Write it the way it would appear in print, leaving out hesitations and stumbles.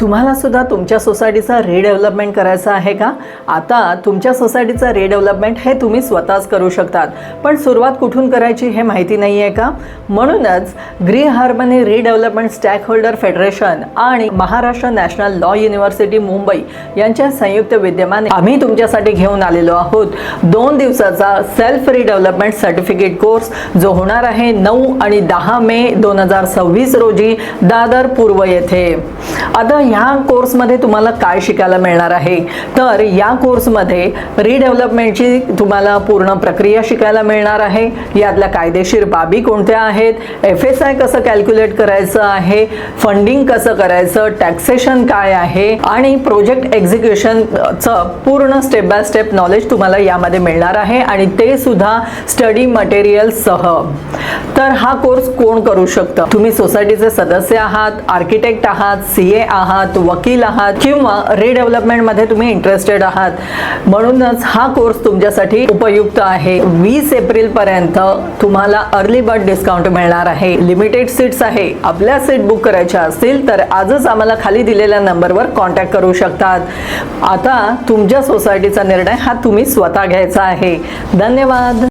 तुम्हाला सुद्धा तुमच्या सोसायटीचा रिडेव्हलपमेंट करायचा आहे का? आता तुमच्या सोसायटीचा रिडेव्हलपमेंट हे तुम्ही स्वतःच करू शकतात, पण सुरुवात कुठून करायची हे माहिती नाही आहे का? म्हणूनच green harmony redevelopment stakeholder federation आणि Maharashtra national law university Mumbai यांच्या संयुक्त विद्यमाने आम्ही तुमच्यासाठी घेऊन आलेलो आहोत 2 दिवसाचा सेल्फ रिडेव्हलपमेंट सर्टिफिकेट कोर्स, जो होणार आहे 9 आणि 10 मे 2026 रोजी दादर पूर्व येथे. आता ह्या कोर्समध्ये तुम्हाला काय शिकायला मिळणार आहे? तर या कोर्समध्ये रिडेव्हलपमेंटची तुम्हाला पूर्ण प्रक्रिया शिकायला मिळणार आहे. यातल्या कायदेशीर बाबी कोणत्या आहेत, FSI कसं कॅल्क्युलेट करायचं आहे, फंडिंग कसं करायचं, टॅक्सेशन काय आहे आणि प्रोजेक्ट एक्झिक्युशनचं पूर्ण स्टेप बाय स्टेप नॉलेज तुम्हाला यामध्ये मिळणार आहे, आणि ते सुद्धा स्टडी मटेरियल सह. तर हा कोर्स कोण करू शकतं? तुम्ही सोसायटीचे सदस्य आहात, आर्किटेक्ट आहात, CA आहात, वकील आहात, किंवा रिडेव्हलपमेंट मध्ये तुम्ही इंटरेस्टेड आहात. म्हणूनच हा कोर्स तुमच्यासाठी उपयुक्त आहे. 20 एप्रिल पर्यंत तुम्हाला अर्ली बर्ड डिस्काउंट मिळणार आहे. लिमिटेड सीट्स आहे. आपल्या सीट बुक करायच्या असतील तर आजच आम्हाला खाली दिलेल्या नंबरवर कॉन्टॅक्ट करू शकतात. आता तुमच्या सोसायटीचा निर्णय हा तुम्ही स्वतः घ्यायचा आहे. धन्यवाद.